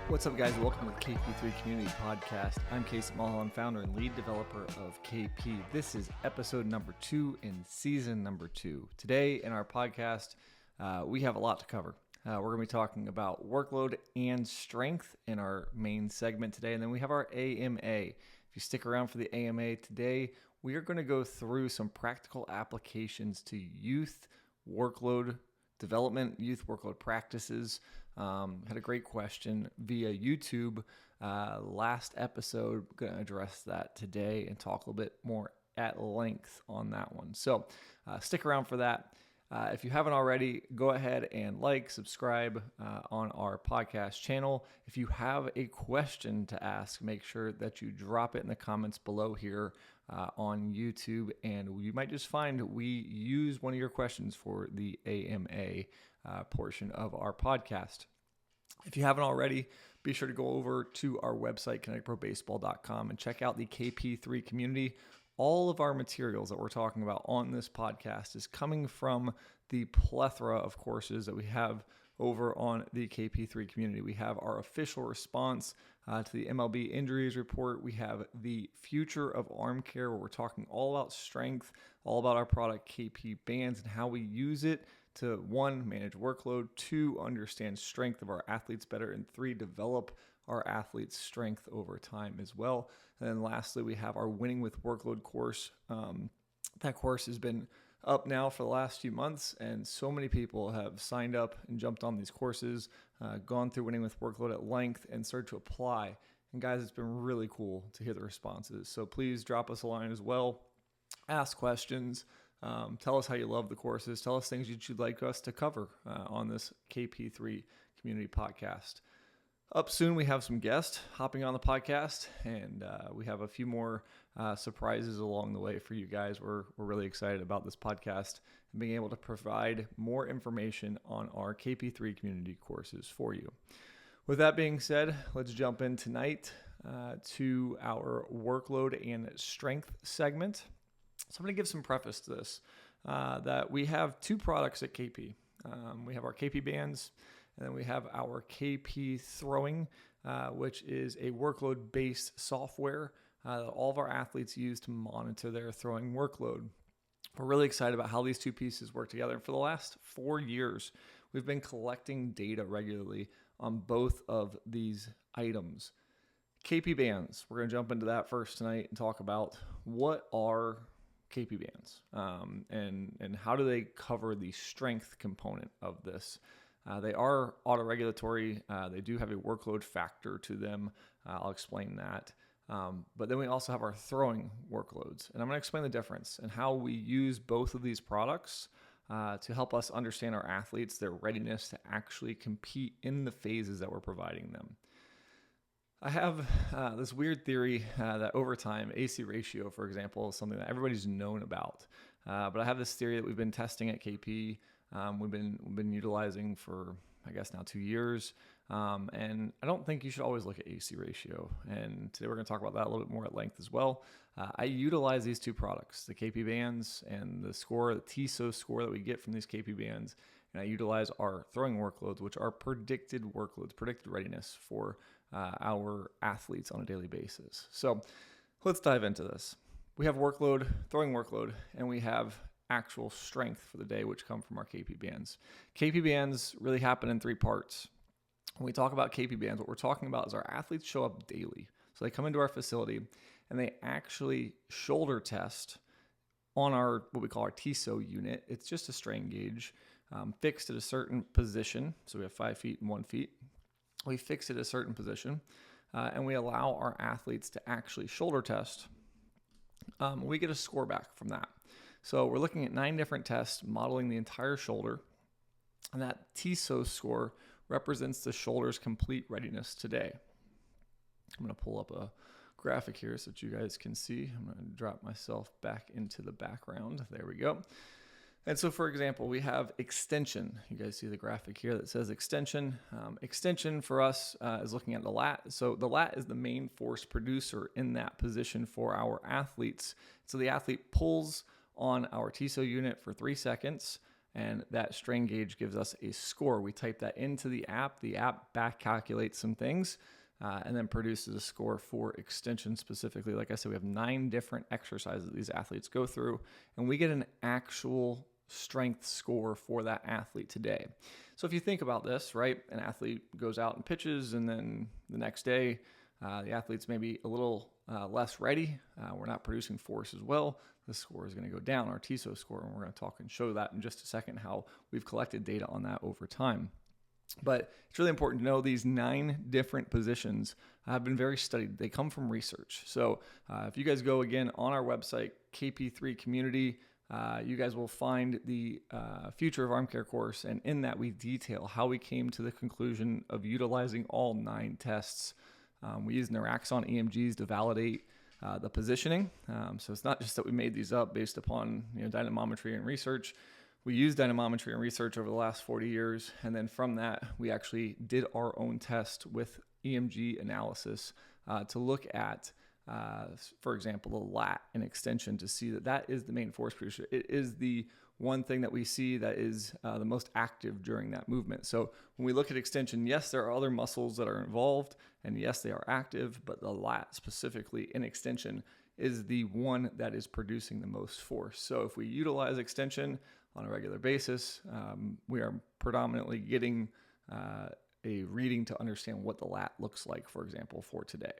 What's up, guys? Welcome to the KP3 Community Podcast. I'm Casey Mulholland, founder and lead developer of KP. This is episode number 2 in season number 2. Today in our podcast, we have a lot to cover. We're going to be talking about workload and strength in our main segment today. And then we have our AMA. If you stick around for the AMA today, we are going to go through some practical applications to youth workload development, youth workload practices. Had a great question via YouTube last episode. Going to address that today and talk a little bit more at length on that one. So stick around for that. If you haven't already, go ahead and subscribe on our podcast channel. If you have a question to ask, make sure that you drop it in the comments below here on YouTube, and you might just find we use one of your questions for the AMA portion of our podcast. If you haven't already, be sure to go over to our website, connectprobaseball.com, and check out the KP3 community. All of our materials that we're talking about on this podcast is coming from the plethora of courses that we have over on the KP3 community. We have our official response to the MLB injuries report. We have the future of arm care, where we're talking all about strength, all about our product KP bands and how we use it to 1, manage workload, 2, understand strength of our athletes better, and 3, develop our athletes' strength over time as well. And then lastly, we have our Winning with Workload course. That course has been up now for the last few months, and so many people have signed up and jumped on these courses, gone through Winning with Workload at length, and started to apply. And guys, it's been really cool to hear the responses. So please drop us a line as well. Ask questions. Tell us how you love the courses. Tell us things you'd like us to cover on this KP3 community podcast. Up soon, we have some guests hopping on the podcast, and we have a few more surprises along the way for you guys. We're really excited about this podcast and being able to provide more information on our KP3 community courses for you. With that being said, let's jump in tonight to our workload and strength segment. So I'm going to give some preface to this, that we have 2 products at KP. We have our KP bands, and then we have our KP throwing, which is a workload-based software that all of our athletes use to monitor their throwing workload. We're really excited about how these 2 pieces work together. And for the last 4 years, we've been collecting data regularly on both of these items. KP bands, we're going to jump into that first tonight and talk about what are KP bands and how do they cover the strength component of this. They are autoregulatory. They do have a workload factor to them. I'll explain that. But then we also have our throwing workloads. And I'm going to explain the difference and how we use both of these products to help us understand our athletes, their readiness to actually compete in the phases that we're providing them. I have this weird theory that over time, AC ratio, for example, is something that everybody's known about. But I have this theory that we've been testing at KP. We've been utilizing for, I guess, now 2 years. And I don't think you should always look at AC ratio. And today we're going to talk about that a little bit more at length as well. I utilize these 2 products, the KP bands and the score, the TSO score that we get from these KP bands. And I utilize our throwing workloads, which are predicted workloads, predicted readiness for our athletes on a daily basis. So let's dive into this. We have workload, throwing workload, and we have actual strength for the day, which come from our KP bands. KP bands really happen in 3 parts. When we talk about KP bands, what we're talking about is our athletes show up daily. So they come into our facility and they actually shoulder test on our, what we call our TSO unit. It's just a strain gauge fixed at a certain position. So we have 5 feet and 1 feet. We fix it at a certain position and we allow our athletes to actually shoulder test. We get a score back from that. So we're looking at 9 different tests modeling the entire shoulder. And that TSO score represents the shoulder's complete readiness today. I'm going to pull up a graphic here so that you guys can see. I'm going to drop myself back into the background. There we go. And so, for example, we have extension. You guys see the graphic here that says extension. Extension for us is looking at the lat. So the lat is the main force producer in that position for our athletes. So the athlete pulls on our TSO unit for 3 seconds, and that strain gauge gives us a score. We type that into the app back calculates some things, and then produces a score for extension specifically. Like I said, we have 9 different exercises that these athletes go through, and we get an actual strength score for that athlete today. So if you think about this, right, an athlete goes out and pitches, and then the next day, the athlete's maybe a little less ready. We're not producing force as well. The score is going to go down, our TSO score, and we're going to talk and show that in just a second, how we've collected data on that over time. But it's really important to know these 9 different positions have been very studied. They come from research. So if you guys go again on our website, KP3 Community, you guys will find the Future of Arm Care course, and in that we detail how we came to the conclusion of utilizing all 9 tests. We use Naraxon EMGs to validate the positioning. So it's not just that we made these up based upon dynamometry and research. We used dynamometry and research over the last 40 years, and then from that, we actually did our own test with EMG analysis to look at, for example, the lat and extension to see that that is the main force producer. It is the one thing that we see that is the most active during that movement. So when we look at extension, yes, there are other muscles that are involved, and yes, they are active, but the lat specifically in extension is the one that is producing the most force. So if we utilize extension on a regular basis, we are predominantly getting a reading to understand what the lat looks like, for example, for today.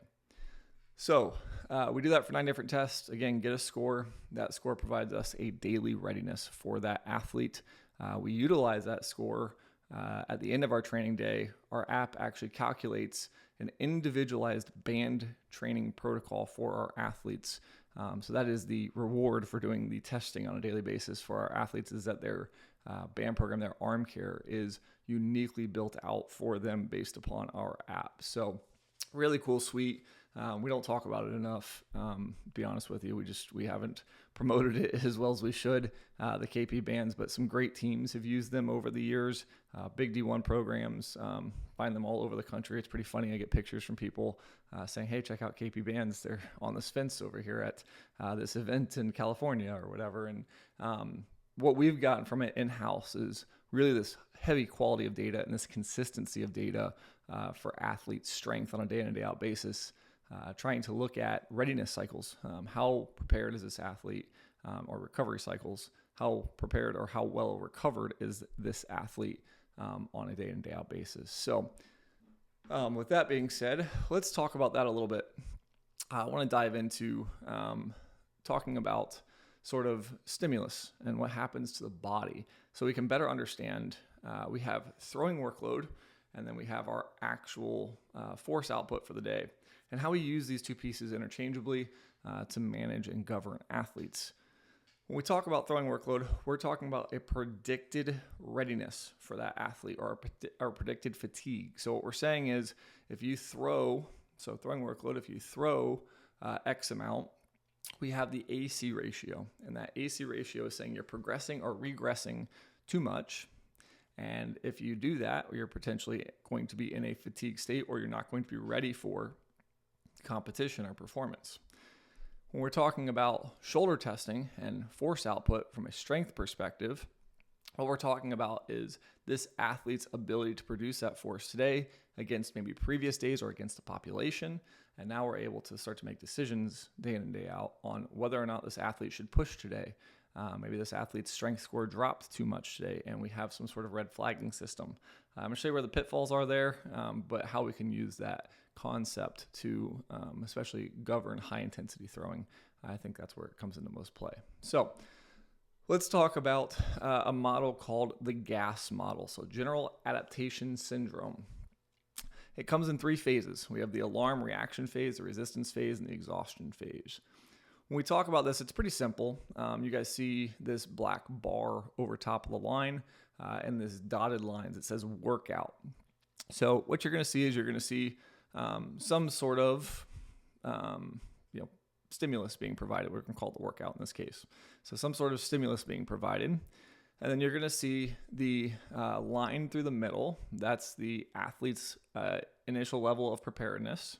So we do that for 9 different tests. Again, get a score. That score provides us a daily readiness for that athlete. We utilize that score at the end of our training day. Our app actually calculates an individualized band training protocol for our athletes. So that is the reward for doing the testing on a daily basis for our athletes, is that their band program, their arm care, is uniquely built out for them based upon our app. So really cool suite. We don't talk about it enough, to be honest with you. We haven't promoted it as well as we should, the KP bands, but some great teams have used them over the years. Big D1 programs, find them all over the country. It's pretty funny. I get pictures from people saying, hey, check out KP bands. They're on this fence over here at this event in California or whatever. And what we've gotten from it in-house is really this heavy quality of data and this consistency of data for athletes' strength on a day-in and day-out basis. Trying to look at readiness cycles. How prepared is this athlete, or recovery cycles? How prepared or how well recovered is this athlete on a day in, day out basis? So with that being said, let's talk about that a little bit. I want to dive into talking about sort of stimulus and what happens to the body so we can better understand. We have throwing workload, and then we have our actual force output for the day, and how we use these 2 pieces interchangeably to manage and govern athletes. When we talk about throwing workload, we're talking about a predicted readiness for that athlete, or predicted fatigue. So what we're saying is, if you throw, so throwing workload, if you throw X amount, we have the AC ratio, and that AC ratio is saying you're progressing or regressing too much. And if you do that, you're potentially going to be in a fatigue state, or you're not going to be ready for competition or performance. When we're talking about shoulder testing and force output from a strength perspective, what we're talking about is this athlete's ability to produce that force today against maybe previous days or against the population. And now we're able to start to make decisions day in and day out on whether or not this athlete should push today. Maybe this athlete's strength score dropped too much today, and we have some sort of red flagging system. I'm going to show you where the pitfalls are there, but how we can use that concept to especially govern high intensity throwing. I think that's where it comes into most play. So let's talk about a model called the GAS model. So General Adaptation Syndrome. It comes in 3 phases. We have the alarm reaction phase, the resistance phase, and the exhaustion phase. When we talk about this, it's pretty simple. You guys see this black bar over top of the line and this dotted lines. It says workout. So what you're going to see is you're going to see some sort of stimulus being provided. We're going to call it the workout in this case. So some sort of stimulus being provided. And then you're going to see the line through the middle. That's the athlete's initial level of preparedness.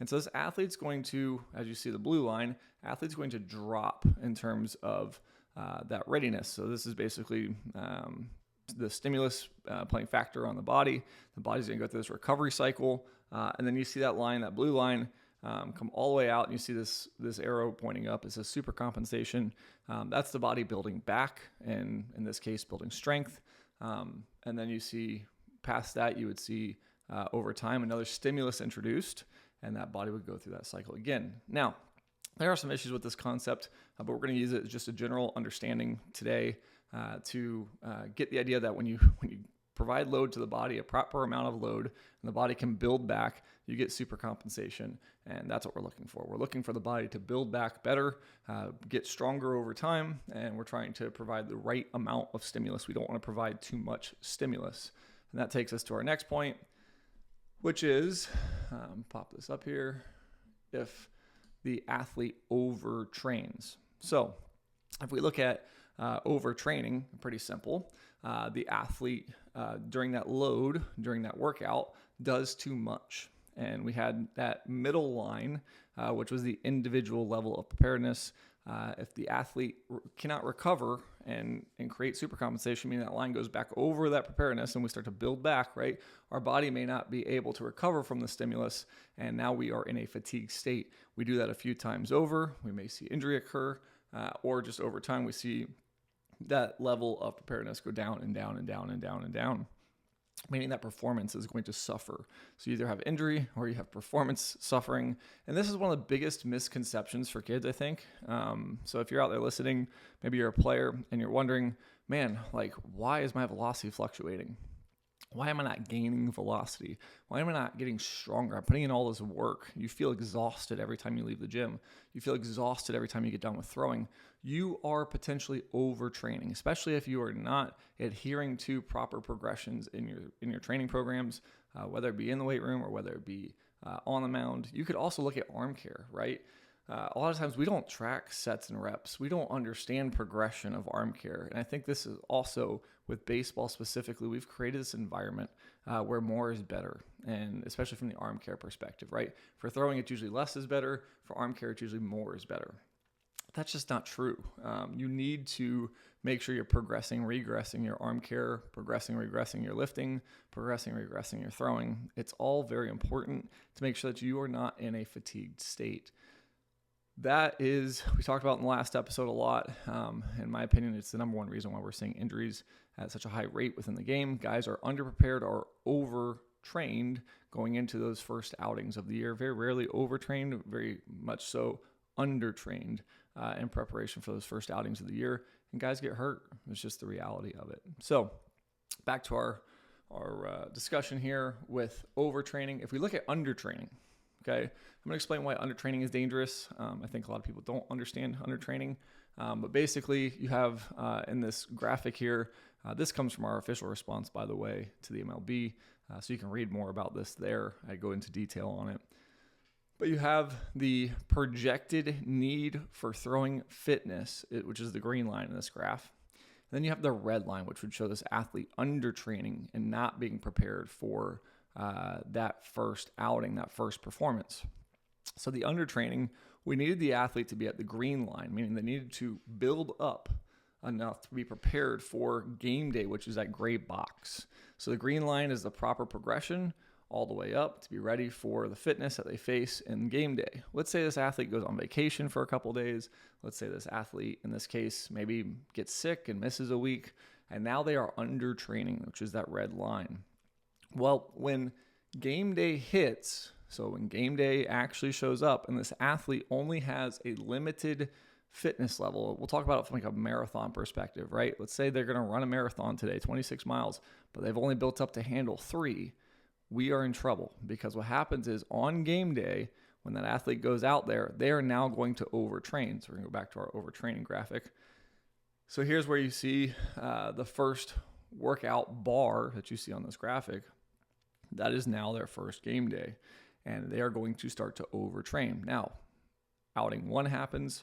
And so this athlete's going to, as you see the blue line, athlete's going to drop in terms of that readiness. So this is basically the stimulus playing factor on the body. The body's going to go through this recovery cycle. And then you see that line, that blue line, come all the way out, and you see this arrow pointing up. It says super compensation. That's the body building back, and in this case, building strength. And then you see past that, you would see over time another stimulus introduced, and that body would go through that cycle again. Now, there are some issues with this concept, but we're going to use it as just a general understanding today to get the idea that when you provide load to the body, a proper amount of load, and the body can build back, you get super compensation, and that's what we're looking for. We're looking for the body to build back better, get stronger over time, and we're trying to provide the right amount of stimulus. We don't want to provide too much stimulus. And that takes us to our next point, which is, pop this up here, if the athlete overtrains. So if we look at overtraining, pretty simple. The athlete during that load, during that workout, does too much. And we had that middle line, which was the individual level of preparedness. If the athlete cannot recover and create supercompensation, meaning that line goes back over that preparedness and we start to build back, right? Our body may not be able to recover from the stimulus, and now we are in a fatigue state. We do that a few times over. We may see injury occur, or just over time we see that level of preparedness go down and down and down and down and down, meaning that performance is going to suffer. So you either have injury or you have performance suffering. And this is one of the biggest misconceptions for kids, I think. So if you're out there listening, maybe you're a player and you're wondering, man, like, why is my velocity fluctuating? Why am I not gaining velocity? Why am I not getting stronger? I'm putting in all this work. You feel exhausted every time you leave the gym. You feel exhausted every time you get done with throwing. You are potentially overtraining, especially if you are not adhering to proper progressions in your training programs, whether it be in the weight room or whether it be on the mound. You could also look at arm care, right? A lot of times we don't track sets and reps. We don't understand progression of arm care. And I think this is also with baseball specifically, we've created this environment where more is better. And especially from the arm care perspective, right? For throwing, it's usually less is better. For arm care, it's usually more is better. That's just not true. You need to make sure you're progressing, regressing your arm care, progressing, regressing your lifting, progressing, regressing your throwing. It's all very important to make sure that you are not in a fatigued state. That is, we talked about in the last episode a lot. In my opinion, it's the number one reason why we're seeing injuries at such a high rate within the game. Guys are underprepared or overtrained going into those first outings of the year. Very rarely overtrained, very much so undertrained in preparation for those first outings of the year. And guys get hurt. It's just the reality of it. So back to our discussion here with overtraining. If we look at undertraining, okay, I'm going to explain why undertraining is dangerous. I think a lot of people don't understand undertraining. But basically, you have in this graphic here, this comes from our official response, by the way, to the MLB. So you can read more about this there. I go into detail on it. But you have the projected need for throwing fitness, which is the green line in this graph. And then you have the red line, which would show this athlete undertraining and not being prepared for that first outing, that first performance. So the undertraining, we needed the athlete to be at the green line, meaning they needed to build up enough to be prepared for game day, which is that gray box. So the green line is the proper progression all the way up to be ready for the fitness that they face in game day. Let's say this athlete goes on vacation for a couple days. Let's say this athlete, in this case, maybe gets sick and misses a week, and now they are undertraining, which is that red line. Well, when game day hits, so when game day actually shows up and this athlete only has a limited fitness level, we'll talk about it from like a marathon perspective, right? Let's say they're going to run a marathon today, 26 miles, but they've only built up to handle 3. We are in trouble because what happens is on game day, when that athlete goes out there, they are now going to overtrain. So we're going to go back to our overtraining graphic. So here's where you see the first workout bar that you see on this graphic. That is now their first game day, and they are going to start to overtrain. Now, outing 1 happens.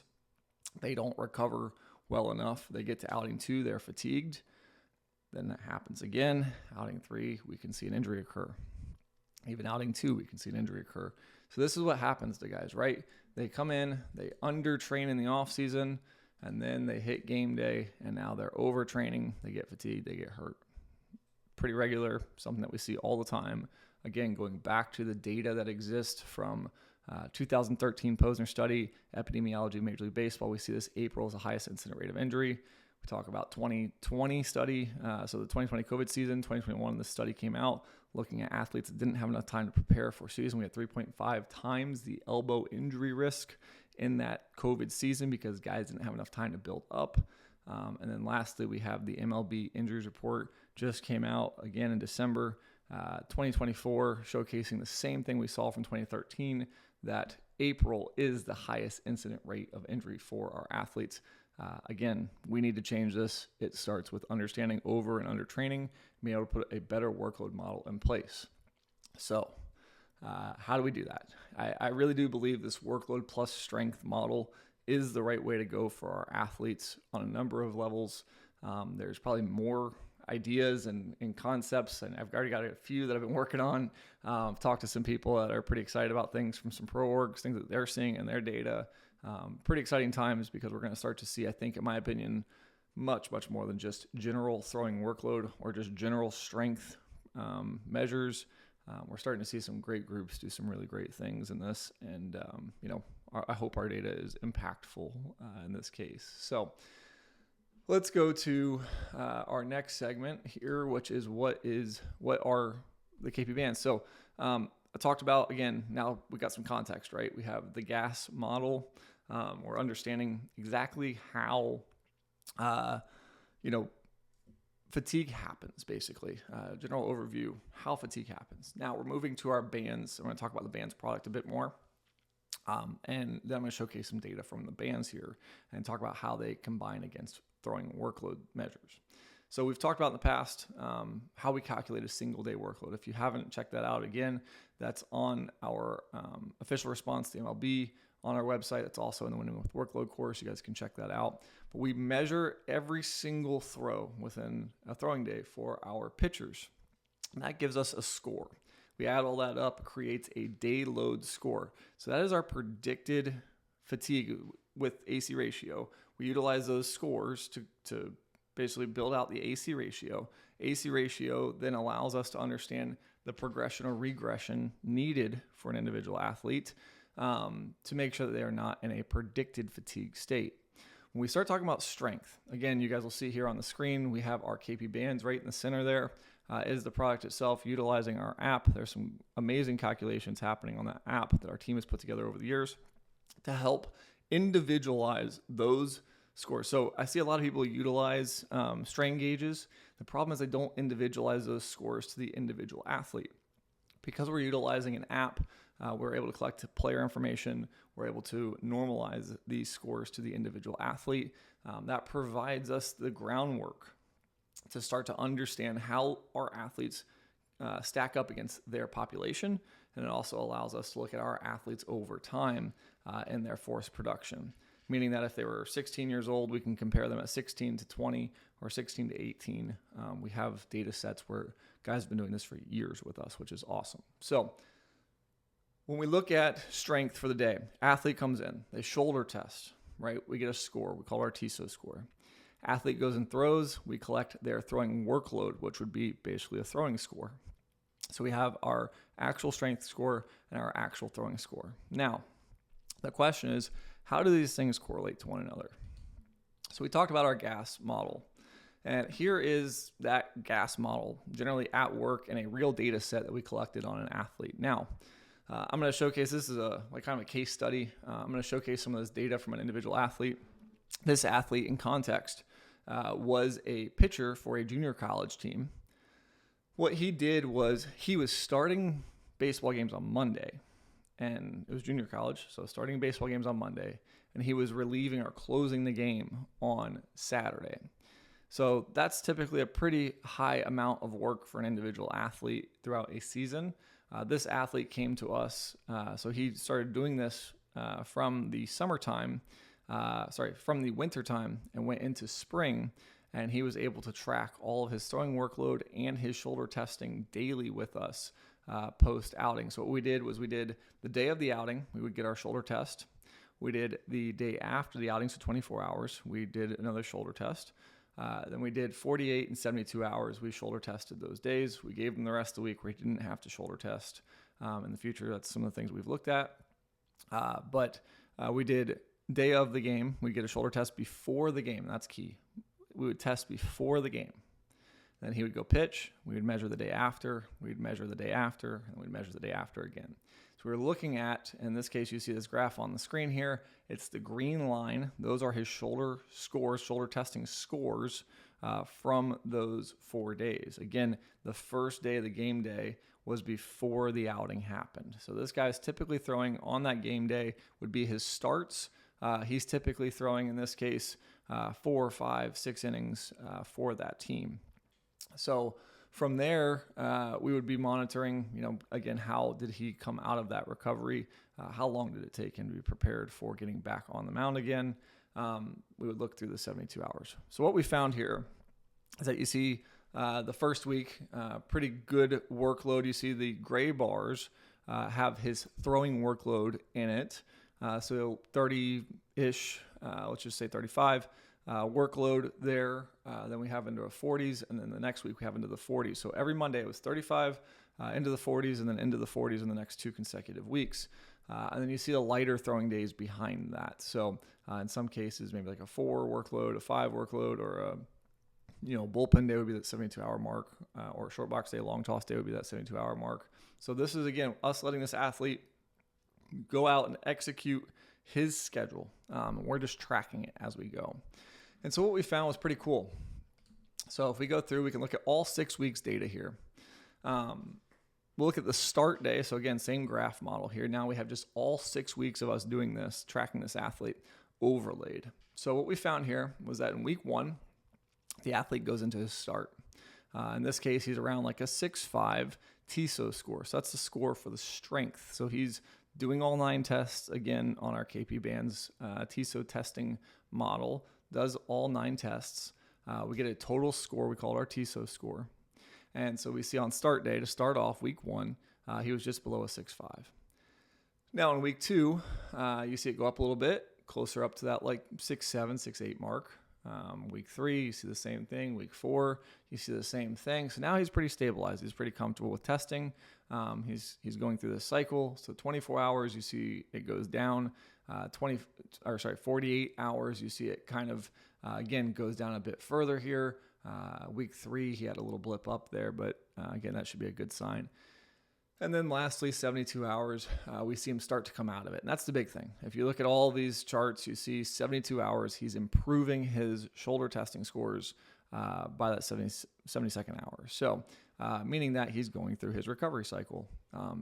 They don't recover well enough. They get to outing 2, they're fatigued. Then that happens again. Outing 3, we can see an injury occur. Even outing 2, we can see an injury occur. So this is what happens to guys, right? They come in, they undertrain in the off season, and then they hit game day, and now they're overtraining, they get fatigued, they get hurt. Pretty regular, something that we see all the time. Again, going back to the data that exists from 2013 Posner study, epidemiology, Major League Baseball, we see this April is the highest incident rate of injury. We talk about 2020 study, so the 2020 COVID season, 2021, the study came out looking at athletes that didn't have enough time to prepare for season. We had 3.5 times the elbow injury risk in that COVID season because guys didn't have enough time to build up. And then lastly, we have the MLB injuries report just came out again in December 2024, showcasing the same thing we saw from 2013, that April is the highest incident rate of injury for our athletes. Again, we need to change this. It starts with understanding over and under training, being able to put a better workload model in place. So how do we do that? I really do believe this workload plus strength model is the right way to go for our athletes on a number of levels. There's probably more ideas and concepts, and I've already got a few that I've been working on. I've talked to some people that are pretty excited about things from some pro orgs, things that they're seeing in their data. Pretty exciting times because we're going to start to see, I think, in my opinion, much more than just general throwing workload or just general strength measures. We're starting to see some great groups do some really great things in this, and I hope our data is impactful in this case. So let's go to our next segment here, which is what are the KP bands. So I talked about, again, now we got some context, right? We have the gas model. We're understanding exactly how, fatigue happens, basically. General overview, how fatigue happens. Now we're moving to our bands. I'm going to talk about the bands product a bit more. And then I'm going to showcase some data from the bands here and talk about how they combine against throwing workload measures. So we've talked about in the past how we calculate a single day workload. If you haven't checked that out, again, that's on our official response to MLB on our website. It's also in the Winning with Workload course. You guys can check that out. But we measure every single throw within a throwing day for our pitchers. And that gives us a score. We add all that up, creates a day load score. So that is our predicted fatigue with AC ratio. We utilize those scores to basically build out the AC ratio. AC ratio then allows us to understand the progression or regression needed for an individual athlete to make sure that they are not in a predicted fatigue state. When we start talking about strength, again, you guys will see here on the screen, we have our KP bands right in the center there. Is the product itself utilizing our app. There's some amazing calculations happening on that app that our team has put together over the years to help individualize those scores. So I see a lot of people utilize strain gauges. The problem is they don't individualize those scores to the individual athlete. Because we're utilizing an app, we're able to collect player information. We're able to normalize these scores to the individual athlete. That provides us the groundwork to start to understand how our athletes stack up against their population. And it also allows us to look at our athletes over time and their force production. Meaning that if they were 16 years old, we can compare them at 16 to 20 or 16 to 18. We have data sets where guys have been doing this for years with us, which is awesome. So when we look at strength for the day, athlete comes in, they shoulder test, right? We get a score. We call it our TISO score. Athlete goes and throws. We collect their throwing workload, which would be basically a throwing score. So we have our actual strength score and our actual throwing score. Now, the question is, how do these things correlate to one another? So we talked about our gas model. And here is that gas model, generally at work in a real data set that we collected on an athlete. Now, I'm going to showcase, this is kind of a case study. I'm going to showcase some of this data from an individual athlete. This athlete, in context, was a pitcher for a junior college team. What he did was he was starting baseball games on Monday, and it was junior college, so starting baseball games on Monday, and he was relieving or closing the game on Saturday. So that's typically a pretty high amount of work for an individual athlete throughout a season. This athlete came to us, so he started doing this from the winter time and went into spring, and he was able to track all of his throwing workload and his shoulder testing daily with us post outing. So what we did was we did the day of the outing, we would get our shoulder test. We did the day after the outing, so 24 hours. We did another shoulder test. Then we did 48 and 72 hours. We shoulder tested those days. We gave them the rest of the week where he didn't have to shoulder test in the future. That's some of the things we've looked at. But we did day of the game. We get a shoulder test before the game. That's key. We would test before the game. Then he would go pitch. We would measure the day after. We'd measure the day after. And we'd measure the day after again. So we're looking at, in this case, you see this graph on the screen here. It's the green line. Those are his shoulder scores, shoulder testing scores from those 4 days. Again, the first day of the game day was before the outing happened. So this guy's typically throwing on that game day would be his starts. He's typically throwing, in this case, 4, 5, 6 innings for that team. So from there, we would be monitoring, again, how did he come out of that recovery? How long did it take him to be prepared for getting back on the mound again? We would look through the 72 hours. So what we found here is that you see the first week, pretty good workload. You see the gray bars have his throwing workload in it. So 30-ish, let's just say 35. Workload there, then we have into the 40s, and then the next week we have into the 40s. So every Monday it was 35, into the 40s, and then into the 40s in the next 2 consecutive weeks. And then you see the lighter throwing days behind that. So in some cases, maybe like a 4 workload, a 5 workload, or a bullpen day would be that 72-hour mark, or a short box day, long toss day would be that 72-hour mark. So this is, again, us letting this athlete go out and execute his schedule. We're just tracking it as we go. And so what we found was pretty cool. So if we go through, we can look at all 6 weeks data here. We'll look at the start day. So again, same graph model here. Now we have just all 6 weeks of us doing this, tracking this athlete overlaid. So what we found here was that in week 1, the athlete goes into his start. In this case, he's around like a 6.5 TISO score. So that's the score for the strength. So he's doing all 9 tests, again, on our KP Bands TISO testing model, does all 9 tests. We get a total score. We call it our TISO score. And so we see on start day, to start off week 1, he was just below a 6.5. Now in week 2, you see it go up a little bit, closer up to that like 6.7, 6.8 mark. Week 3, you see the same thing. Week 4, you see the same thing. So now he's pretty stabilized. He's pretty comfortable with testing. He's going through this cycle. So 24 hours, you see it goes down. 48 hours, you see it kind of, again, goes down a bit further here. Week 3, he had a little blip up there, but again, that should be a good sign. And then lastly, 72 hours, we see him start to come out of it. And that's the big thing. If you look at all these charts, you see 72 hours, he's improving his shoulder testing scores by that 72nd hour. So meaning that he's going through his recovery cycle.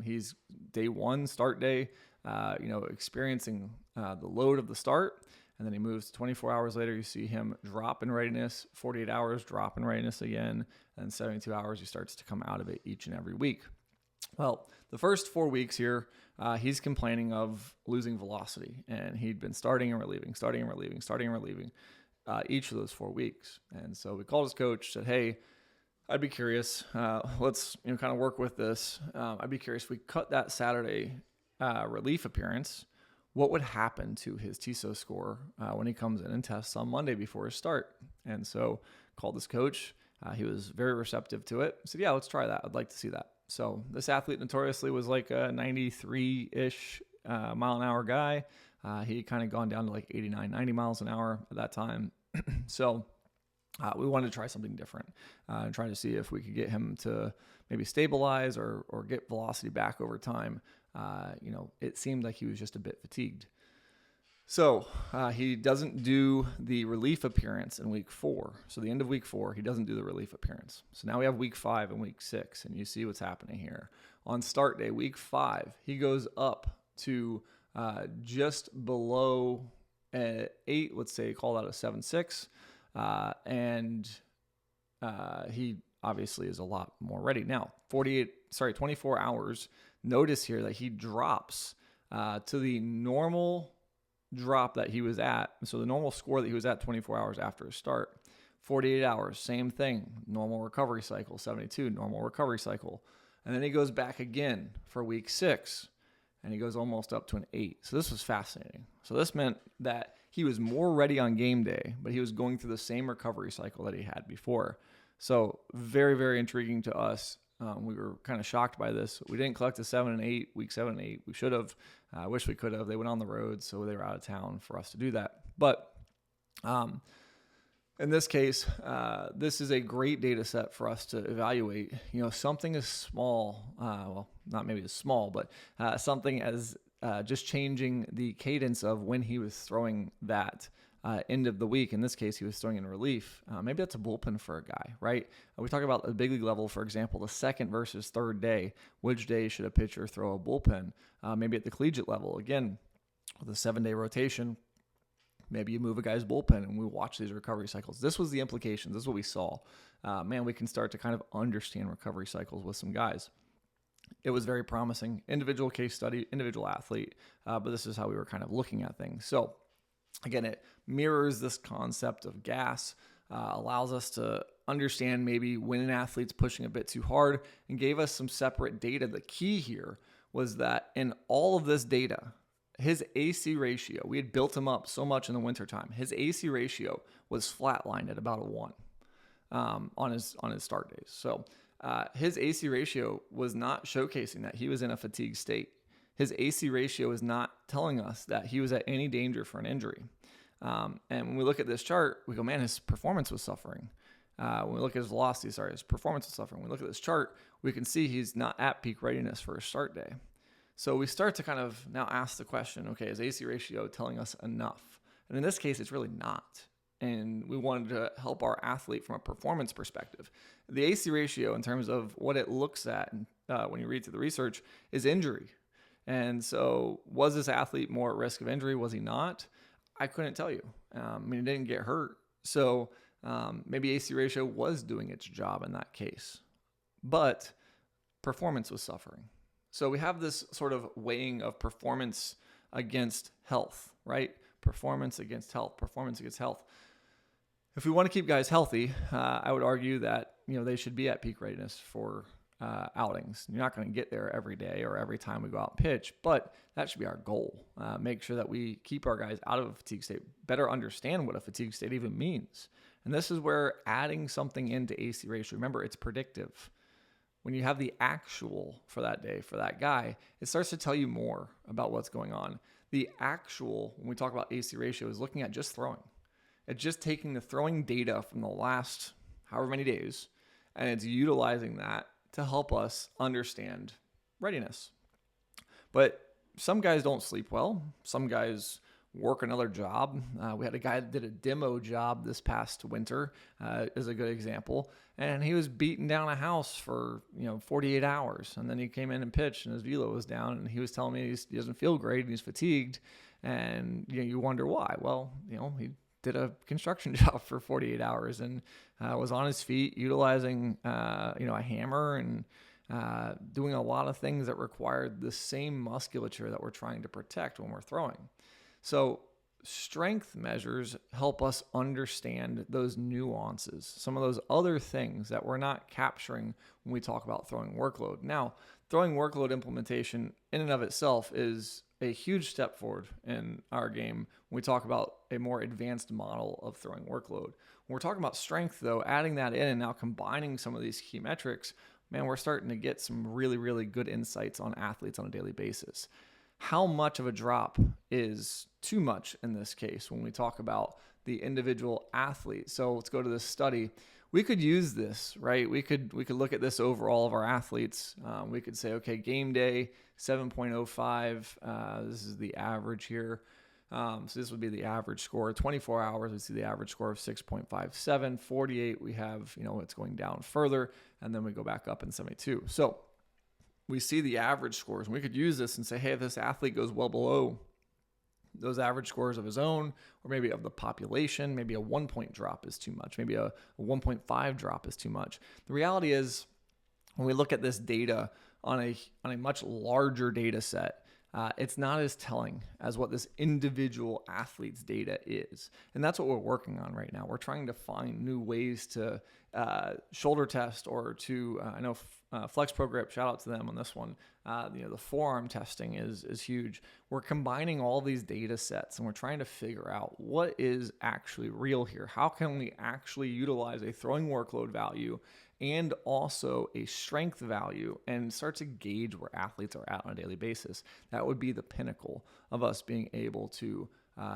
He's day 1, start day, experiencing the load of the start. And then he moves 24 hours later, you see him drop in readiness, 48 hours, drop in readiness again, and 72 hours, he starts to come out of it each and every week. Well, the first 4 weeks here, he's complaining of losing velocity, and he'd been starting and relieving each of those 4 weeks. And so we called his coach, said, hey, I'd be curious. Let's kind of work with this. I'd be curious if we cut that Saturday relief appearance, what would happen to his TISO score when he comes in and tests on Monday before his start? And so called this coach. He was very receptive to it. He said, yeah, let's try that. I'd like to see that. So this athlete notoriously was like a 93-ish mile an hour guy. He kind of gone down to like 89, 90 miles an hour at that time. So we wanted to try something different and try to see if we could get him to maybe stabilize or get velocity back over time. It seemed like he was just a bit fatigued. So he doesn't do the relief appearance in week 4. So the end of week 4, he doesn't do the relief appearance. So now we have week 5 and week 6, and you see what's happening here. On start day, week 5, he goes up to just below 8, let's say, call that a 7.6, and he obviously is a lot more ready. Now, 24 hours, notice here that he drops to the normal drop that he was at. So the normal score that he was at 24 hours after his start. 48 hours, same thing. Normal recovery cycle. 72, normal recovery cycle. And then he goes back again for week 6. and he goes almost up to an 8. So this was fascinating. So this meant that he was more ready on game day, but he was going through the same recovery cycle that he had before. So very, very intriguing to us. We were kind of shocked by this. We didn't collect a 7 and 8, week 7 and 8. We should have. I wish we could have. They went on the road, so they were out of town for us to do that. But in this case, this is a great data set for us to evaluate. Something as small, well, not maybe as small, but something as just changing the cadence of when he was throwing that end of the week. In this case, he was throwing in relief. Maybe that's a bullpen for a guy, right? We talk about the big league level, for example, the second versus third day. Which day should a pitcher throw a bullpen? Maybe at the collegiate level, again, with a 7-day rotation, maybe you move a guy's bullpen and we watch these recovery cycles. This was the implications. This is what we saw. We can start to kind of understand recovery cycles with some guys. It was very promising. Individual case study, individual athlete, but this is how we were kind of looking at things. So again, it mirrors this concept of gas, allows us to understand maybe when an athlete's pushing a bit too hard, and gave us some separate data. The key here was that in all of this data, his AC ratio, we had built him up so much in the wintertime, his AC ratio was flatlined at about a 1 on his start days. So his AC ratio was not showcasing that he was in a fatigue state. His AC ratio is not telling us that he was at any danger for an injury. And when we look at this chart, we go, man, his performance was suffering. When we look at his velocity, his performance was suffering. When we look at this chart, we can see he's not at peak readiness for a start day. So we start to kind of now ask the question, okay, is AC ratio telling us enough? And in this case, it's really not. And we wanted to help our athlete from a performance perspective. The AC ratio, in terms of what it looks at when you read through the research, is injury. And so was this athlete more at risk of injury? Was he not? I couldn't tell you. He didn't get hurt. So maybe AC ratio was doing its job in that case. But performance was suffering. So we have this sort of weighing of performance against health, right? Performance against health, performance against health. If we want to keep guys healthy, I would argue that they should be at peak readiness for outings. You're not going to get there every day or every time we go out and pitch, but that should be our goal. Make sure that we keep our guys out of a fatigue state, better understand what a fatigue state even means. And this is where adding something into AC ratio, remember, it's predictive. When you have the actual for that day, for that guy, it starts to tell you more about what's going on. The actual, when we talk about AC ratio, is looking at just throwing. It's just taking the throwing data from the last however many days, and it's utilizing that to help us understand readiness. But some guys don't sleep well. Some guys work another job. We had a guy that did a demo job this past winter, is a good example. And he was beating down a house for 48 hours. And then he came in and pitched, and his velo was down. And he was telling me he doesn't feel great and he's fatigued. And you wonder why. Well, he did a construction job for 48 hours and was on his feet, utilizing a hammer and doing a lot of things that required the same musculature that we're trying to protect when we're throwing. So strength measures help us understand those nuances, some of those other things that we're not capturing when we talk about throwing workload. Now, throwing workload implementation in and of itself is a huge step forward in our game when we talk about a more advanced model of throwing workload. When we're talking about strength, though, adding that in and now combining some of these key metrics, man, we're starting to get some really, really good insights on athletes on a daily basis. How much of a drop is too much in this case when we talk about the individual athlete? So let's go to this study. We could use this, right? We could look at this over all of our athletes. We could say, okay, game day, 7.05. This is the average here. So this would be the average score. 24 hours, we see the average score of 6.57. 48, we have, it's going down further. And then we go back up in 72. So we see the average scores, and we could use this and say, hey, if this athlete goes well below those average scores of his own, or maybe of the population, maybe a 1-point drop is too much, maybe a 1.5 drop is too much. The reality is, when we look at this data on a much larger data set, it's not as telling as what this individual athlete's data is. And that's what we're working on right now. We're trying to find new ways to shoulder test, or to, I know Flex Pro Grip, shout out to them on this one. The forearm testing is huge. We're combining all these data sets and we're trying to figure out what is actually real here. How can we actually utilize a throwing workload value and also a strength value and start to gauge where athletes are at on a daily basis? That would be the pinnacle of us being able to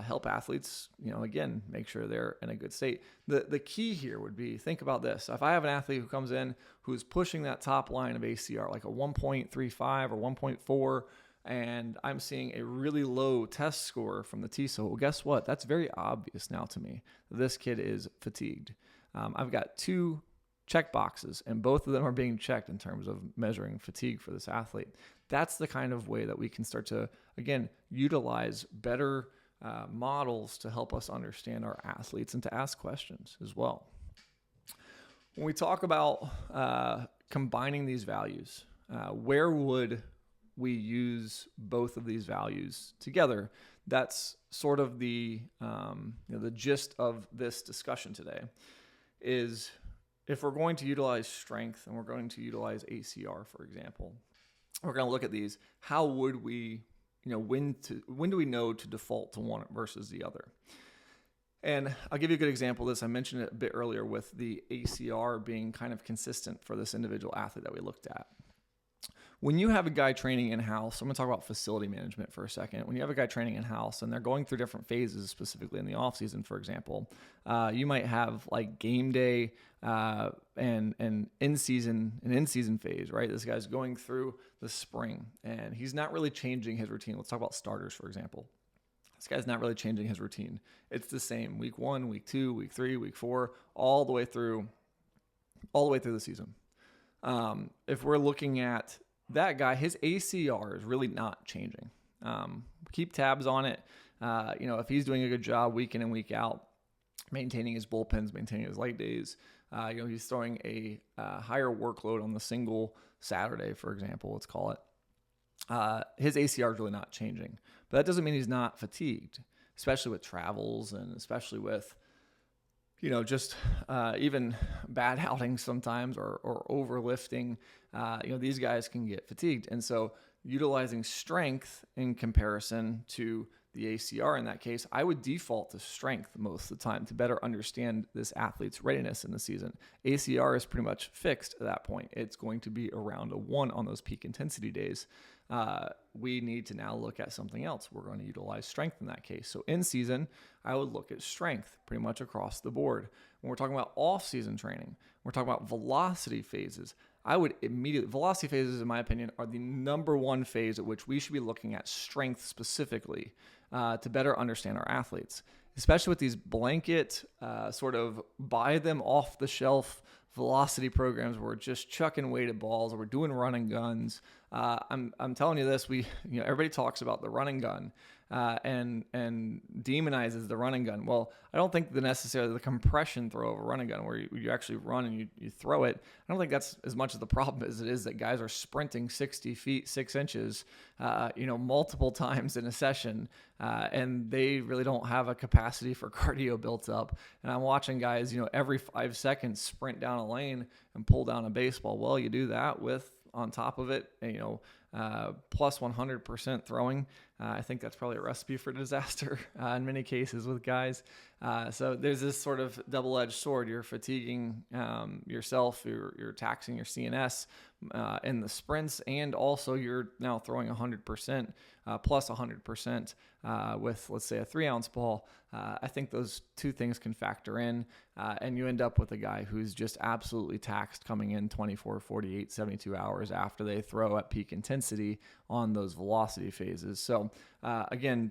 help athletes, again, make sure they're in a good state. The key here would be, think about this. If I have an athlete who comes in who's pushing that top line of ACR, like a 1.35 or 1.4, and I'm seeing a really low test score from the TSO, well, guess what? That's very obvious now to me. This kid is fatigued. I've got 2 check boxes, and both of them are being checked in terms of measuring fatigue for this athlete. That's the kind of way that we can start to, again, utilize better models to help us understand our athletes and to ask questions as well. When we talk about combining these values, where would we use both of these values together? That's sort of the gist of this discussion today. Is if we're going to utilize strength and we're going to utilize ACR, for example, we're going to look at these. How would we, when do we know to default to one versus the other? And I'll give you a good example of this. I mentioned it a bit earlier with the ACR being kind of consistent for this individual athlete that we looked at. When you have a guy training in-house, I'm going to talk about facility management for a second. When you have a guy training in-house and they're going through different phases, specifically in the off-season, for example, you might have like game day and in-season phase, right? This guy's going through the spring and he's not really changing his routine. Let's talk about starters, for example. This guy's not really changing his routine. It's the same week 1, week 2, week 3, week 4, all the way through the season. If we're looking at that guy, his ACR is really not changing. Keep tabs on it. If he's doing a good job week in and week out, maintaining his bullpens, maintaining his light days, he's throwing a higher workload on the single Saturday, for example, let's call it. His ACR is really not changing. But that doesn't mean he's not fatigued, especially with travels and especially with, just even bad outings sometimes or overlifting. These guys can get fatigued. And so utilizing strength in comparison to the ACR in that case, I would default to strength most of the time to better understand this athlete's readiness in the season. ACR is pretty much fixed at that point. It's going to be around a 1 on those peak intensity days. We need to now look at something else. We're going to utilize strength in that case. So in season, I would look at strength pretty much across the board. When we're talking about off-season training, we're talking about velocity phases. Velocity phases, in my opinion, are the number one phase at which we should be looking at strength specifically to better understand our athletes, especially with these blanket sort of buy them off the shelf velocity programs where we're just chucking weighted balls or we're doing run and guns. I'm telling you this, everybody talks about the run and gun and demonizes the run and gun. Well, I don't think necessarily the compression throw of a run and gun where you actually run and you throw it, I don't think that's as much of the problem as it is that guys are sprinting 60 feet, 6 inches, multiple times in a session, and they really don't have a capacity for cardio built up. And I'm watching guys, every 5 seconds sprint down a lane and pull down a baseball. Well, you do that with, on top of it, plus 100% throwing. I think that's probably a recipe for disaster in many cases with guys. So there's this sort of double-edged sword. You're fatiguing yourself, you're taxing your CNS in the sprints, and also you're now throwing 100% plus 100% with, let's say, a 3-ounce ball. I think those two things can factor in, and you end up with a guy who's just absolutely taxed coming in 24, 48, 72 hours after they throw at peak intensity on those velocity phases. So again,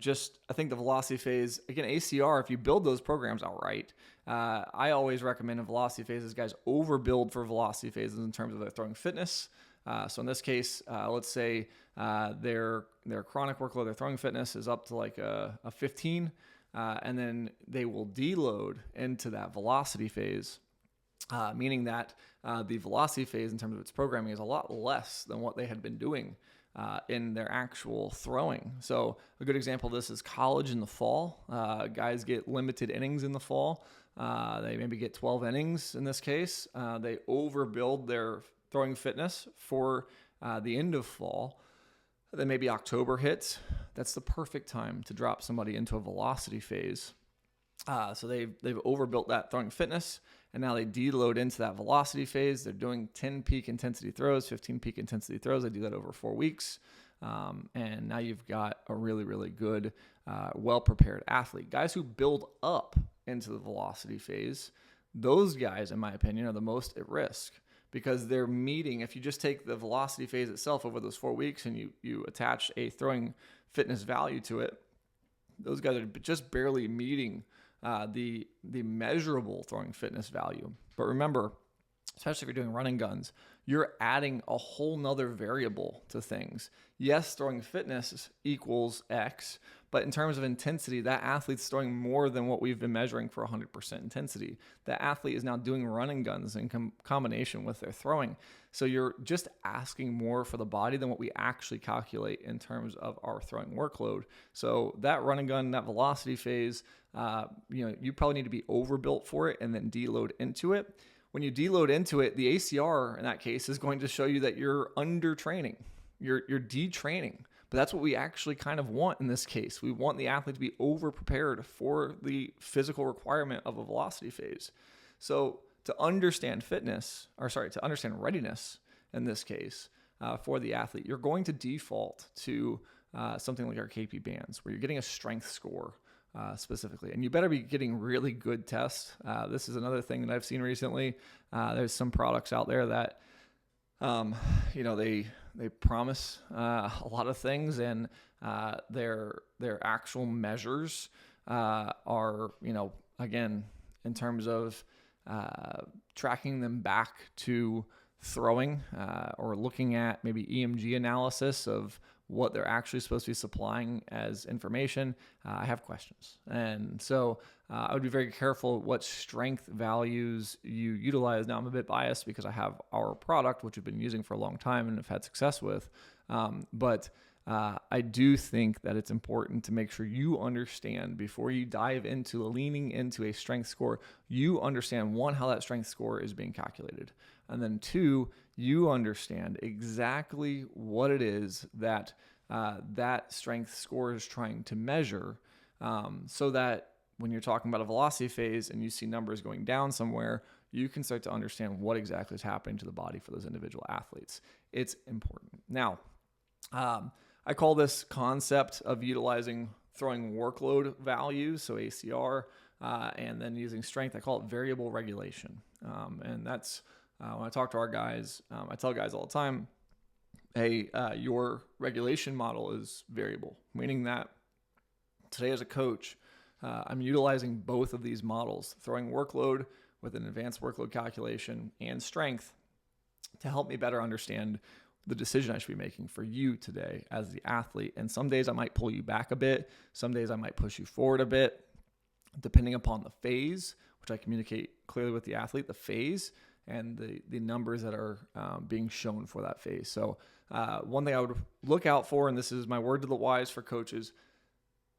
I think the velocity phase, again, ACR, if you build those programs out right, I always recommend in velocity phases, guys overbuild for velocity phases in terms of their throwing fitness. So in this case, let's say their chronic workload, their throwing fitness is up to like a 15, and then they will deload into that velocity phase, meaning that the velocity phase in terms of its programming is a lot less than what they had been doing in their actual throwing. So a good example of this is college in the fall. Guys get limited innings in the fall. They maybe get 12 innings in this case. They overbuild their throwing fitness for the end of fall. Then maybe October hits. That's the perfect time to drop somebody into a velocity phase. So they've overbuilt that throwing fitness, and now they deload into that velocity phase. They're doing 10 peak intensity throws, 15 peak intensity throws. They do that over 4 weeks. And now you've got a really, really good, well-prepared athlete. Guys who build up into the velocity phase, those guys, in my opinion, are the most at risk, because they're meeting, if you just take the velocity phase itself over those 4 weeks and you attach a throwing fitness value to it, those guys are just barely meeting the measurable throwing fitness value. But remember, especially if you're doing running guns, you're adding a whole nother variable to things. Yes, throwing fitness equals X, but in terms of intensity, that athlete's throwing more than what we've been measuring for 100% intensity. That athlete is now doing running guns in combination with their throwing. So you're just asking more for the body than what we actually calculate in terms of our throwing workload. So that running gun, that velocity phase, you probably need to be overbuilt for it and then deload into it. When you deload into it, the ACR in that case is going to show you that you're under training. You're detraining. But that's what we actually kind of want in this case. We want the athlete to be over prepared for the physical requirement of a velocity phase. So to understand readiness in this case for the athlete, you're going to default to something like our KP bands, where you're getting a strength score specifically. And you better be getting really good tests. This is another thing that I've seen recently. There's some products out there that, they promise a lot of things, and their actual measures are, again, in terms of tracking them back to throwing or looking at maybe EMG analysis of what they're actually supposed to be supplying as information, I have questions. And so I would be very careful what strength values you utilize. Now, I'm a bit biased because I have our product, which we've been using for a long time and have had success with. But I do think that it's important to make sure you understand, before you dive into leaning into a strength score, you understand, one, how that strength score is being calculated. And then two, you understand exactly what it is that that strength score is trying to measure, so that when you're talking about a velocity phase and you see numbers going down somewhere, you can start to understand what exactly is happening to the body for those individual athletes. It's important. Now, I call this concept of utilizing throwing workload values, so ACR, and then using strength, I call it variable regulation. And that's when I talk to our guys, I tell guys all the time, hey, your regulation model is variable, meaning that today as a coach, I'm utilizing both of these models, throwing workload with an advanced workload calculation and strength, to help me better understand the decision I should be making for you today as the athlete. And some days I might pull you back a bit. Some days I might push you forward a bit, depending upon the phase, which I communicate clearly with the athlete, the phase and the numbers that are being shown for that phase. So one thing I would look out for, and this is my word to the wise for coaches,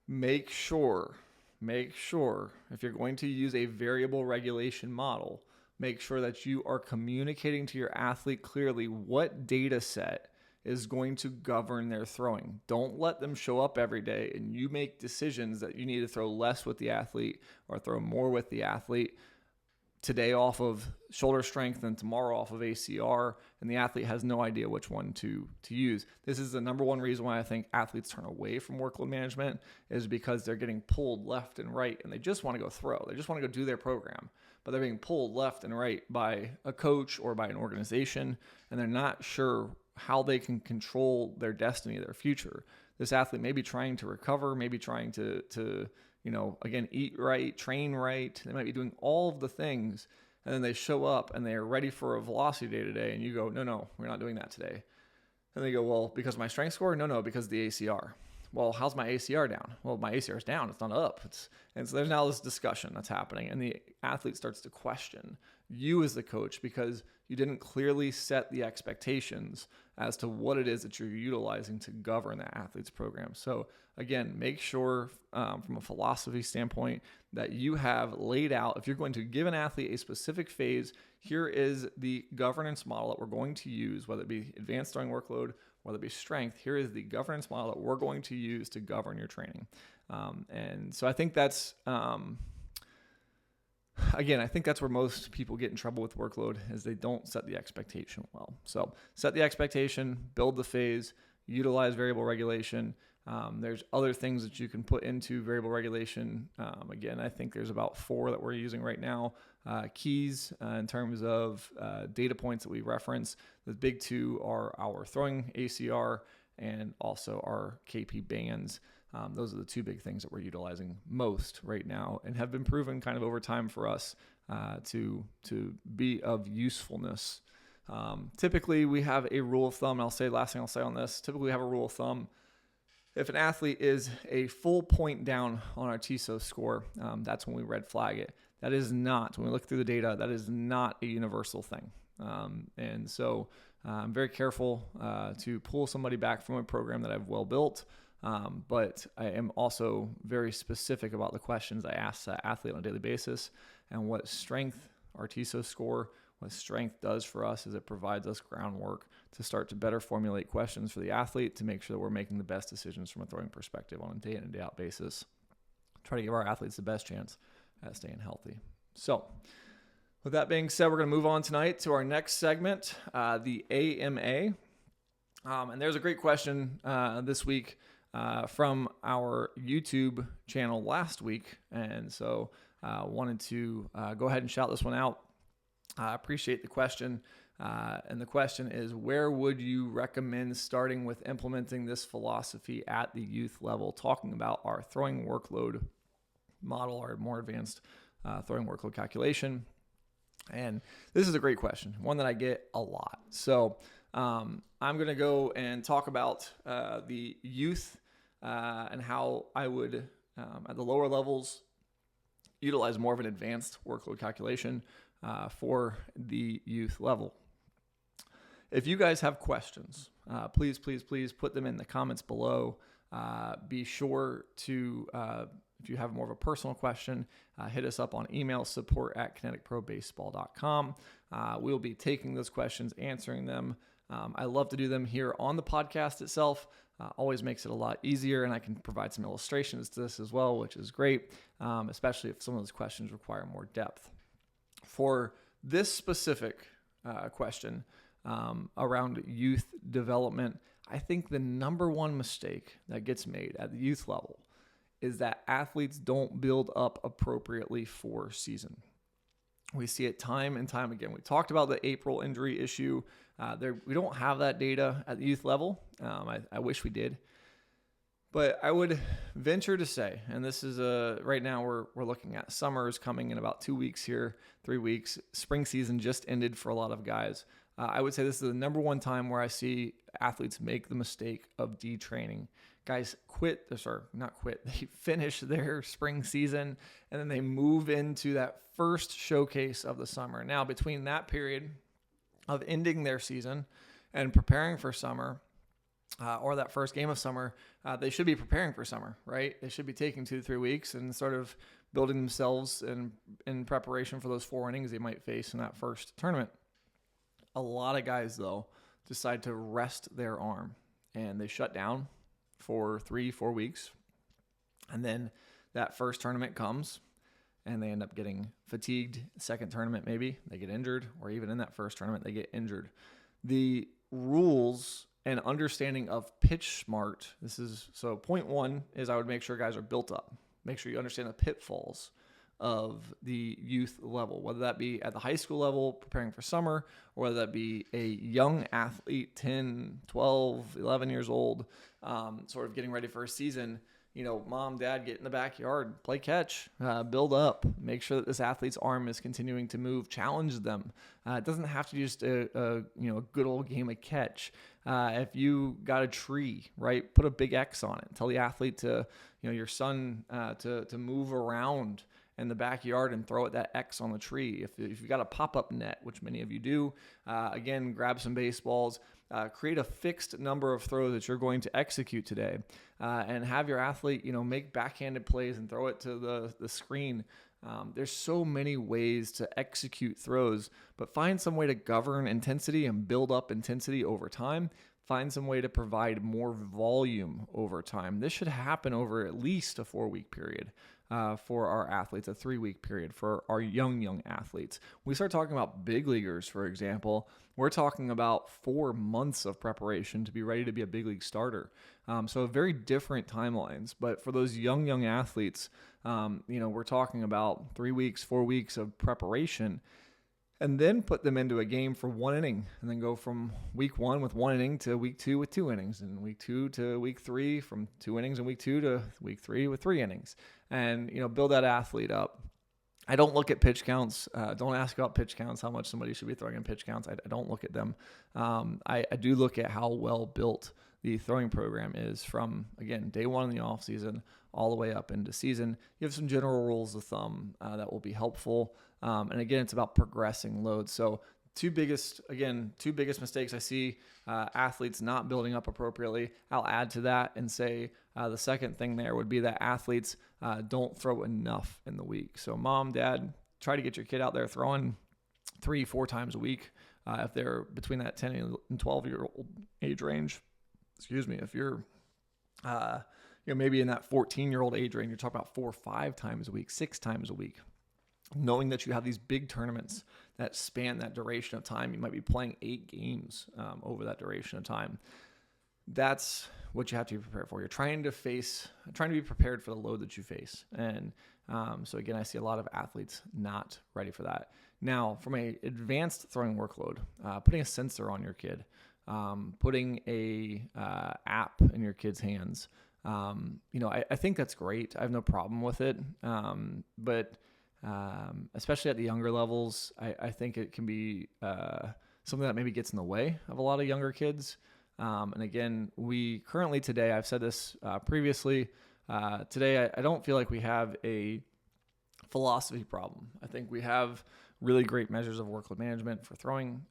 make sure if you're going to use a variable regulation model, make sure that you are communicating to your athlete clearly what data set is going to govern their throwing. Don't let them show up every day and you make decisions that you need to throw less with the athlete or throw more with the athlete today off of shoulder strength and tomorrow off of ACR, and the athlete has no idea which one to use. This is the number one reason why I think athletes turn away from workload management, is because they're getting pulled left and right and they just want to go throw. They just want to go do their program, but they're being pulled left and right by a coach or by an organization, and they're not sure how they can control their destiny, their future. This athlete may be trying to recover, maybe trying to again, eat right, train right. They might be doing all of the things, and then they show up and they're ready for a velocity day today, and you go, no, we're not doing that today. And they go, well, because of my strength score? No, because of the ACR. well, how's my ACR down? Well, my ACR is down. It's not up. And so there's now this discussion that's happening, and the athlete starts to question you as the coach because you didn't clearly set the expectations as to what it is that you're utilizing to govern that athlete's program. So again, make sure from a philosophy standpoint that you have laid out, if you're going to give an athlete a specific phase, here is the governance model that we're going to use, whether it be advanced throwing workload, whether it be strength. Here is the governance model that we're going to use to govern your training. And so I think that's, again, I think that's where most people get in trouble with workload is they don't set the expectation well. So set the expectation, build the phase, utilize variable regulation. There's other things that you can put into variable regulation. Again, I think there's about 4 that we're using right now. Keys in terms of data points that we reference. The big 2 are our throwing ACR and also our KP bands. Those are the 2 big things that we're utilizing most right now and have been proven kind of over time for us to be of usefulness. Typically, we have a rule of thumb, and last thing I'll say on this, typically we have a rule of thumb. If an athlete is a full point down on our TSO score, that's when we red flag it. That is not, when we look through the data, that is not a universal thing. And so I'm very careful to pull somebody back from a program that I've well built. But I am also very specific about the questions I ask that athlete on a daily basis and what strength, our TSO score, what strength does for us is it provides us groundwork to start to better formulate questions for the athlete to make sure that we're making the best decisions from a throwing perspective on a day in and day out basis. Try to give our athletes the best chance at staying healthy. So with that being said, we're going to move on tonight to our next segment, the AMA. And there's a great question this week from our YouTube channel last week. And so wanted to go ahead and shout this one out. I appreciate the question. And the question is, where would you recommend starting with implementing this philosophy at the youth level, talking about our throwing workload model, our more advanced throwing workload calculation? And this is a great question, one that I get a lot. So I'm going to go and talk about the youth and how I would, at the lower levels, utilize more of an advanced workload calculation for the youth level. If you guys have questions, please put them in the comments below. Be sure to, if you have more of a personal question, hit us up on email, support@kineticprobaseball.com. We'll be taking those questions, answering them. I love to do them here on the podcast itself. Always makes it a lot easier, and I can provide some illustrations to this as well, which is great, especially if some of those questions require more depth. For this specific question around youth development, I think the number one mistake that gets made at the youth level is that athletes don't build up appropriately for season. We see it time and time again. We talked about the April injury issue. We don't have that data at the youth level. I wish we did. But I would venture to say, and this is right now we're looking at summer is coming in about 2 weeks here, 3 weeks. Spring season just ended for a lot of guys. I would say this is the number one time where I see athletes make the mistake of detraining. Guys they finish their spring season and then they move into that first showcase of the summer. Now, between that period of ending their season and preparing for summer, or that first game of summer, they should be preparing for summer, right? They should be taking 2 to 3 weeks and sort of building themselves in preparation for those 4 innings they might face in that first tournament. A lot of guys, though, decide to rest their arm, and they shut down for 3-4 weeks. And then that first tournament comes, and they end up getting fatigued. Second tournament, maybe, they get injured, or even in that first tournament, they get injured. The rules and understanding of pitch smart. So point 1 is I would make sure guys are built up. Make sure you understand the pitfalls of the youth level, whether that be at the high school level preparing for summer, or whether that be a young athlete, 10, 12, 11 years old, sort of getting ready for a season. mom, dad, get in the backyard, play catch, build up, make sure that this athlete's arm is continuing to move, challenge them. It doesn't have to be just a good old game of catch. If you got a tree, right, put a big X on it. Tell the athlete to, your son to move around in the backyard and throw at that X on the tree. If you've got a pop-up net, which many of you do, again, grab some baseballs, create a fixed number of throws that you're going to execute today, and have your athlete, make backhanded plays and throw it to the screen. There's so many ways to execute throws, but find some way to govern intensity and build up intensity over time. Find some way to provide more volume over time. This should happen over at least a 4-week period. For our athletes, a 3-week period for our young athletes. We start talking about big leaguers, for example, we're talking about 4 months of preparation to be ready to be a big league starter. So very different timelines. But for those young athletes, we're talking about 3 weeks, 4 weeks of preparation, and then put them into a game for 1 inning, and then go from week 1 with 1 inning to week 2 with 2 innings, and week 2 to week 3, from 2 innings in week 2 to week 3 with 3 innings, and build that athlete up. I don't look at pitch counts. Don't ask about pitch counts, how much somebody should be throwing in pitch counts. I don't look at them. I do look at how well built the throwing program is from, again, day 1 in the off season all the way up into season. You have some general rules of thumb that will be helpful. And again, it's about progressing load. So two biggest mistakes I see athletes not building up appropriately. I'll add to that and say the second thing there would be that athletes don't throw enough in the week. So mom, dad, try to get your kid out there throwing 3-4 times a week if they're between that 10 and 12-year-old age range. If you're maybe in that 14-year-old age range, you're talking about 4 or 5 times a week, 6 times a week. Knowing that you have these big tournaments that span that duration of time, you might be playing 8 games over that duration of time. That's what you have to be prepared for. You're trying to be prepared for the load that you face. And so again, I see a lot of athletes not ready for that. Now, from an advanced throwing workload, putting a sensor on your kid, putting a app in your kid's hands, I think that's great. I have no problem with it. But especially at the younger levels, I think it can be something that maybe gets in the way of a lot of younger kids. And again, today, I've said this previously, today I don't feel like we have a philosophy problem. I think we have really great measures of workload management for throwing.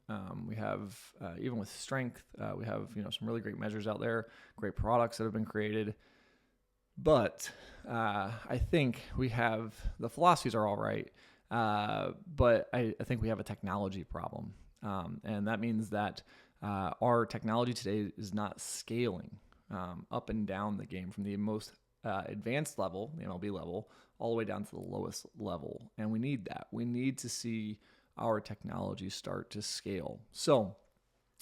We have, even with strength, we have some really great measures out there, great products that have been created. But I think we have, the philosophies are all right, but I think we have a technology problem. And that means that our technology today is not scaling up and down the game from the most advanced level, the MLB level, all the way down to the lowest level. And we need that. We need to see our technology start to scale. So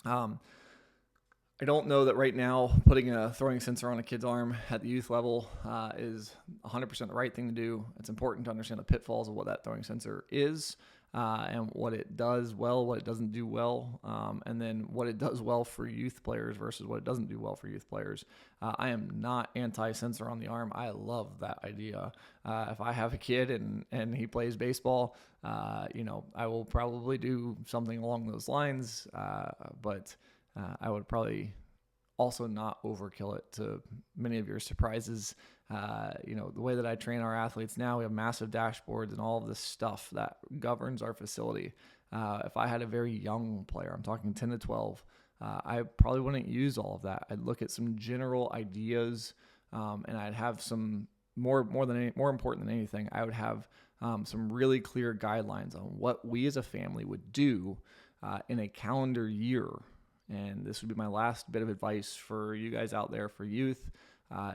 I don't know that right now putting a throwing sensor on a kid's arm at the youth level is 100% the right thing to do. It's important to understand the pitfalls of what that throwing sensor is and what it does well, what it doesn't do well, and then what it does well for youth players versus what it doesn't do well for youth players. I am not anti-sensor on the arm. I love that idea. If I have a kid and he plays baseball, I will probably do something along those lines, but I would probably also not overkill it to many of your surprises. The way that I train our athletes now, we have massive dashboards and all of this stuff that governs our facility. If I had a very young player, I'm talking 10 to 12, I probably wouldn't use all of that. I'd look at some general ideas, and I'd have some more important than anything, I would have some really clear guidelines on what we as a family would do in a calendar year. And this would be my last bit of advice for you guys out there, for youth,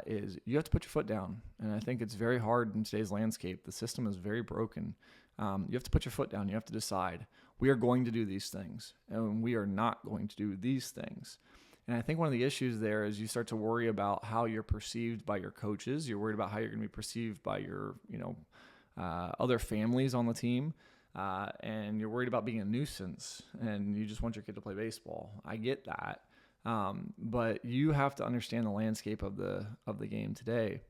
is you have to put your foot down. And I think it's very hard in today's landscape. The system is very broken. You have to put your foot down. You have to decide, we are going to do these things, and we are not going to do these things. And I think one of the issues there is you start to worry about how you're perceived by your coaches. You're worried about how you're going to be perceived by your, other families on the team. And you're worried about being a nuisance, and you just want your kid to play baseball. I get that. But you have to understand the landscape of the game today.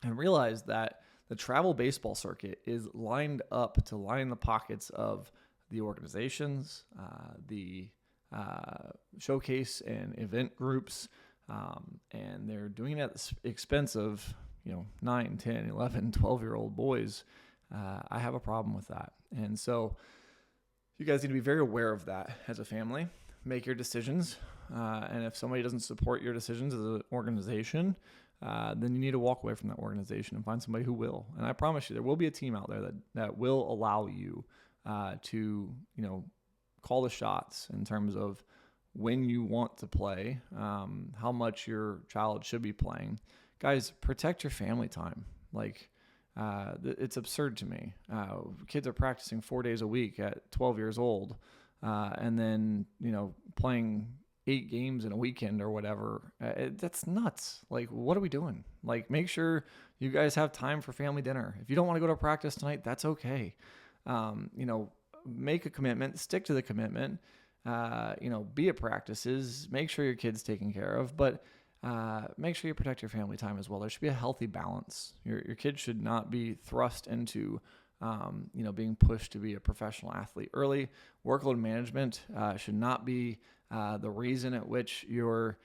and realize that the travel baseball circuit is lined up to line the pockets of the organizations, the showcase and event groups, and they're doing it at the expense of 9, 10, 11, 12-year-old boys. I have a problem with that. And so you guys need to be very aware of that as a family. Make your decisions. And if somebody doesn't support your decisions as an organization, then you need to walk away from that organization and find somebody who will. And I promise you, there will be a team out there that will allow you to call the shots in terms of when you want to play, how much your child should be playing. Guys, protect your family time. It's absurd to me. Kids are practicing 4 days a week at 12 years old, and then playing 8 games in a weekend or whatever. That's nuts. What are we doing? Make sure you guys have time for family dinner. If you don't want to go to practice tonight, that's okay. Make a commitment, stick to the commitment, be at practices, make sure your kid's taken care of, but make sure you protect your family time as well. There should be a healthy balance. Your kid should not be thrust into, being pushed to be a professional athlete early. Workload management should not be the reason at which you're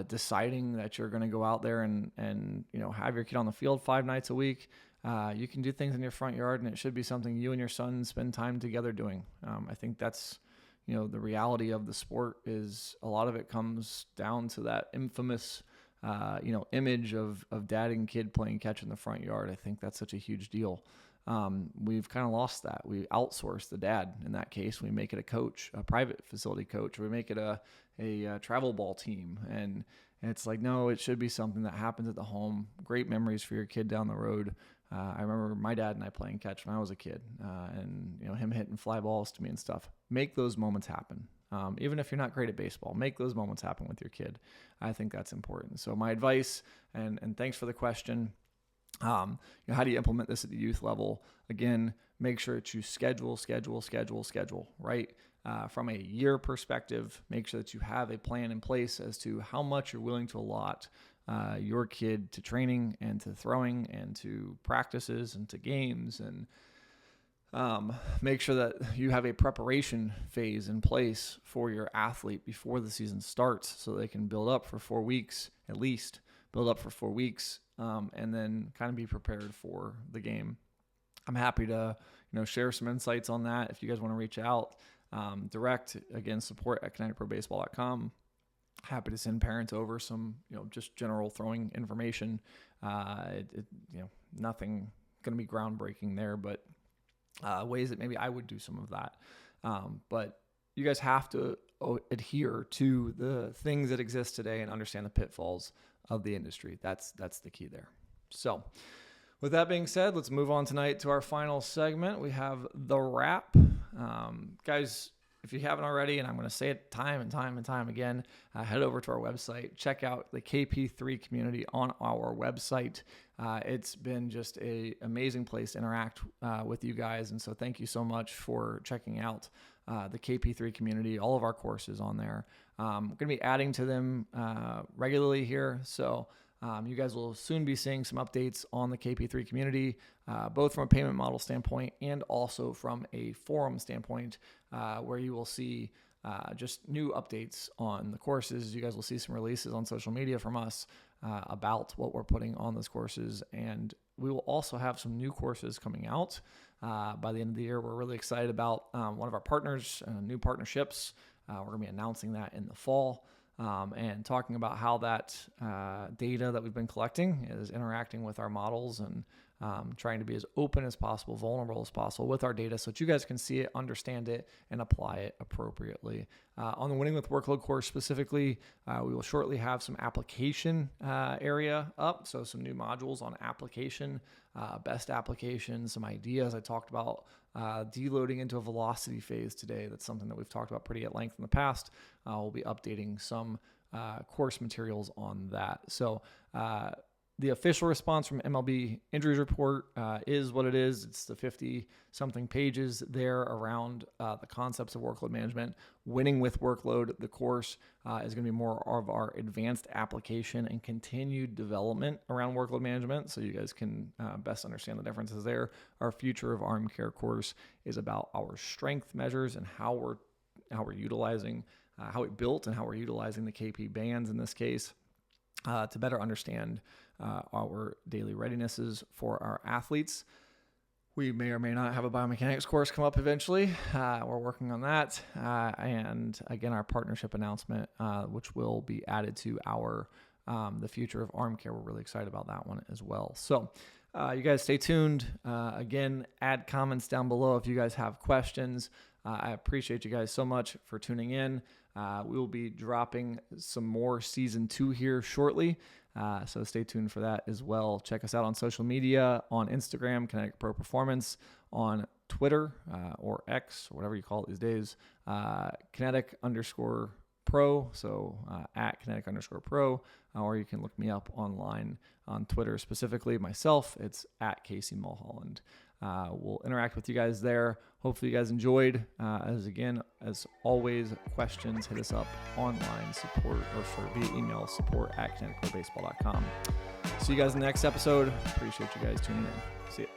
deciding that you're going to go out there and have your kid on the field 5 nights a week. You can do things in your front yard, and it should be something you and your son spend time together doing. I think that's, the reality of the sport is a lot of it comes down to that infamous, image of dad and kid playing catch in the front yard. I think that's such a huge deal. We've kind of lost that. We outsource the dad in that case. We make it a coach, a private facility coach, or we make it a travel ball team. And it's no, it should be something that happens at the home. Great memories for your kid down the road. I remember my dad and I playing catch when I was a kid, and him hitting fly balls to me and stuff. Make those moments happen. Even if you're not great at baseball, make those moments happen with your kid. I think that's important. So my advice, and thanks for the question. How do you implement this at the youth level? Again, make sure that you schedule, right? From a year perspective, make sure that you have a plan in place as to how much you're willing to allot your kid to training and to throwing and to practices and to games, and make sure that you have a preparation phase in place for your athlete before the season starts, so they can build up for 4 weeks, at least build up for 4 weeks, and then kind of be prepared for the game. I'm happy to share some insights on that. If you guys want to reach out, direct, again, support@kineticprobaseball.com. Happy to send parents over some, just general throwing information. Nothing going to be groundbreaking there, but ways that maybe I would do some of that. But you guys have to adhere to the things that exist today and understand the pitfalls of the industry. That's the key there. So with that being said, let's move on tonight to our final segment. We have the wrap. Guys, if you haven't already, and I'm going to say it time and time again, head over to our website. Check out the KP3 community on our website. It's been just an amazing place to interact with you guys. And so thank you so much for checking out the KP3 community, all of our courses on there. I'm going to be adding to them regularly here. So you guys will soon be seeing some updates on the KP3 community, both from a payment model standpoint and also from a forum standpoint, where you will see just new updates on the courses. You guys will see some releases on social media from us about what we're putting on those courses. And we will also have some new courses coming out by the end of the year. We're really excited about one of our partners, new partnerships. We're going to be announcing that in the fall. And talking about how that data that we've been collecting is interacting with our models, and trying to be as open as possible, vulnerable as possible with our data, so that you guys can see it, understand it, and apply it appropriately. On the Winning with Workload course specifically, we will shortly have some application area up, so some new modules on application, best application, some ideas. I talked about deloading into a velocity phase today. That's something that we've talked about pretty at length in the past. We'll be updating some course materials on that. So The official response from MLB injuries report is what it is. It's the 50-something pages there around the concepts of workload management. Winning with workload, the course is going to be more of our advanced application and continued development around workload management, so you guys can best understand the differences there. Our Future of Arm Care course is about our strength measures and how we're utilizing, how it built and how we're utilizing the KP bands in this case to better understand our daily readinesses for our athletes. We may or may not have a biomechanics course come up eventually. We're working on that. And again, our partnership announcement, which will be added to our the Future of Arm Care. We're really excited about that one as well. So you guys stay tuned. Again, add comments down below if you guys have questions. I appreciate you guys so much for tuning in. We will be dropping some more season 2 here shortly. So stay tuned for that as well. Check us out on social media, on Instagram, Kinetic Pro Performance, on Twitter or X, or whatever you call it these days, Kinetic_Pro. So at Kinetic_Pro, or you can look me up online on Twitter, specifically myself. It's at Casey Mulholland. We'll interact with you guys there. Hopefully you guys enjoyed. As always, questions, hit us up online via email, support@kineticprobaseball.com. See you guys in the next episode. Appreciate you guys tuning in. See ya.